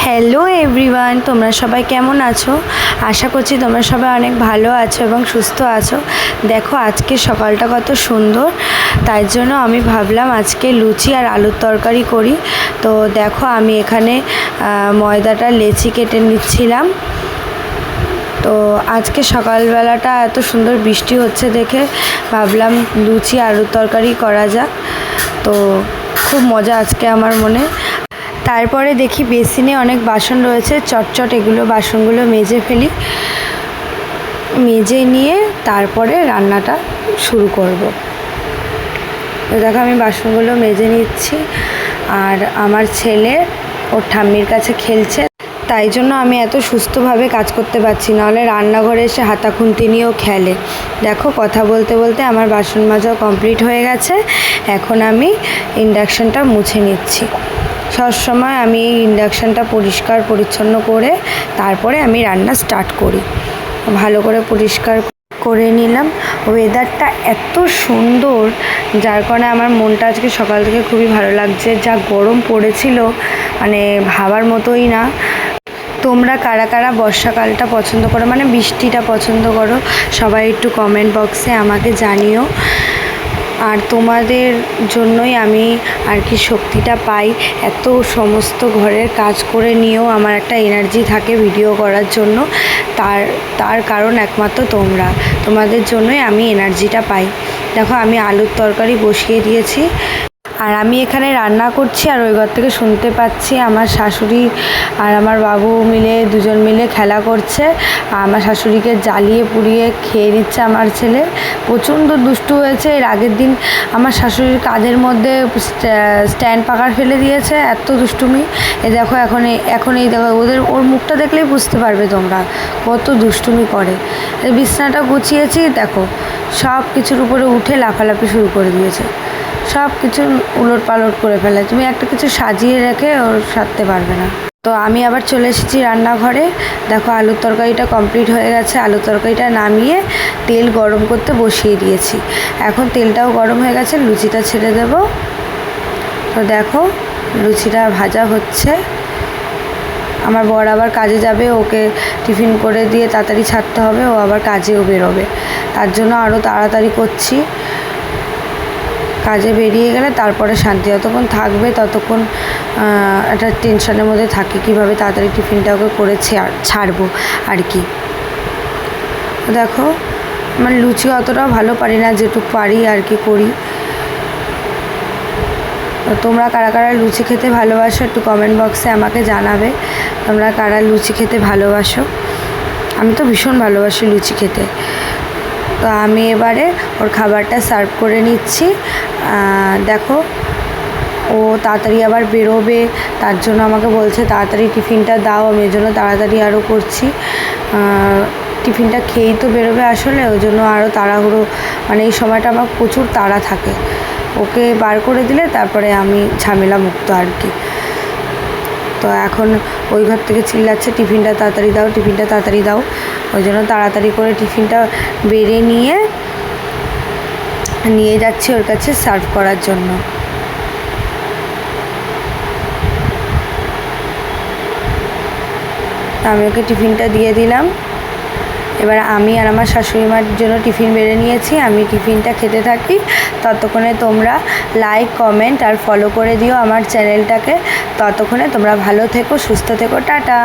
Hello everyone, তোমরা সবাই কেমন আছো? আশা করছি তোমরা সবাই অনেক ভালো আছো এবং সুস্থ আছো। দেখো আজকে সকালটা কত সুন্দর, তাই জন্য আমি ভাবলাম আজকে লুচি আর আলুর তরকারি করি। তো দেখো আমি এখানে ময়দাটা লেচি কেটে নিচ্ছিলাম। তো আজকে সকালবেলাটা এত সুন্দর বৃষ্টি হচ্ছে দেখে ভাবলাম লুচি আলুর তরকারি করা যাক। তো খুব মজা আজকে আমার মনে। তারপরে দেখি বেসিনে অনেক বাসন রয়েছে, চটচট এগুলো বাসনগুলো মেজে ফেলি। মেজে নিয়ে তারপরে রান্নাটা শুরু করব। তো দেখো আমি বাসনগুলো মেজে নিচ্ছি, আর আমার ছেলে ওর ঠাম্মির কাছে খেলছে, তাই জন্য আমি এত সুস্থভাবে কাজ করতে পারছি, নাহলে রান্নাঘরে এসে হাতা খুন্তি নিয়েও খেলে। দেখো কথা বলতে বলতে আমার বাসন মাজাও কমপ্লিট হয়ে গেছে। এখন আমি ইন্ডাকশানটা মুছে নিচ্ছি। সবসময় আমি এই ইন্ডাকশানটা পরিষ্কার পরিচ্ছন্ন করে তারপরে আমি রান্না স্টার্ট করি। ভালো করে পরিষ্কার করে নিলাম। ওয়েদারটা এত সুন্দর, যার কারণে আমার মনটা আজকে সকাল থেকে খুবই ভালো লাগছে। যা গরম পড়েছিল মানে ভাবার মতোই না। তোমরা কারা কারা বর্ষাকালটা পছন্দ করো, মানে বৃষ্টিটা পছন্দ করো, সবাই একটু কমেন্ট বক্সে আমাকে জানিও। আর তোমাদের জন্যই আমি আর কি শক্তিটা পাই। এত সমস্ত ঘরের কাজ করে নিয়েও আমার একটা এনার্জি থাকে ভিডিও করার জন্য। তার কারণ একমাত্র তোমাদের জন্যই আমি এনার্জিটা পাই। দেখো আমি আলুর তরকারি বসিয়ে দিয়েছি, আর আমি এখানে রান্না করছি, আর ওই ঘর থেকে শুনতে পাচ্ছি আমার শাশুড়ি আর আমার বাবু মিলে দুজন মিলে খেলা করছে। আমার শাশুড়িকে জ্বালিয়ে পুড়িয়ে খেয়ে নিচ্ছে আমার ছেলে। প্রচণ্ড দুষ্টু হয়েছে। এর আগের দিন আমার শাশুড়ির কাঁধের মধ্যে স্ট্যান্ড পাকার ফেলে দিয়েছে, এত দুষ্টুমি। এ দেখো এখন এই দেখো ওর মুখটা দেখলেই বুঝতে পারবে তোমরা কত দুষ্টুমি করে। এই বিছানাটা গুছিয়েছি, দেখো সব কিছুর উপরে উঠে লাফালাফি শুরু করে দিয়েছে, সব কিছু উলট পালট করে ফেলে। তুমি একটা কিছু সাজিয়ে রেখে ওর সারতে পারবে না। তো আমি আবার চলে এসেছি রান্নাঘরে। দেখো আলুর তরকারিটা কমপ্লিট হয়ে গেছে। আলুর তরকারিটা নামিয়ে তেল গরম করতে বসিয়ে দিয়েছি। এখন তেলটাও গরম হয়ে গেছে, লুচিটা ছেড়ে দেব। তো দেখো লুচিটা ভাজা হচ্ছে। আমার বর আবার কাজে যাবে, ওকে টিফিন করে দিয়ে তাড়াতাড়ি ছাড়তে হবে, ও আবার কাজেও বেরোবে, তার জন্য আরও তাড়াতাড়ি করছি। কাজে বেরিয়ে গেলে তারপরে শান্তি। যতক্ষণ থাকবে ততক্ষণ একটা টেনশনের মধ্যে থাকি, কীভাবে তাড়াতাড়ি টিফিনটা ওকে করে ছাড়বো আর কি। দেখো আমার লুচি অতটাও ভালো পারি না, যেটুকু পারি আর কি করি। তোমরা কারা কারা লুচি খেতে ভালোবাসো একটু কমেন্ট বক্সে আমাকে জানাবে। তোমরা কারা লুচি খেতে ভালোবাসো? আমি তো ভীষণ ভালোবাসি লুচি খেতে। তো আমি এবারে ওর খাবারটা সার্ভ করে নিচ্ছি। দেখো ও তাড়াতাড়ি আবার বেরোবে, তার জন্য আমাকে বলছে তাড়াতাড়ি টিফিনটা দাও। আমি ওই জন্য তাড়াতাড়ি আরও করছি। টিফিনটা খেয়েই তো বেরোবে আসলে, ওই জন্য আরও তাড়াহুড়ো, মানে এই সময়টা আমার প্রচুর তাড়া থাকে। ওকে বার করে দিলে তারপরে আমি ঝামেলা মুক্ত আর কি। তো এখন ওই ঘর থেকে চিল্লাচ্ছে টিফিনটা তাড়াতাড়ি দাও, টিফিনটা তাড়াতাড়ি দাও। ওই জন্য তাড়াতাড়ি করে টিফিনটা বেড়ে নিয়ে যাচ্ছি ওর কাছে সার্ভ করার জন্য। আমি ওকে টিফিনটা দিয়ে দিলাম। এবার আমি আর আমার শাশুড়ি মার জন্য টিফিন বেড়ে নিয়েছি। আমি টিফিনটা খেতে থাকি, ততক্ষণে তোমরা লাইক কমেন্ট আর ফলো করে দিও আমার চ্যানেলটাকে। ততক্ষণে তোমরা ভালো থেকো, সুস্থ থেকো, টাটা।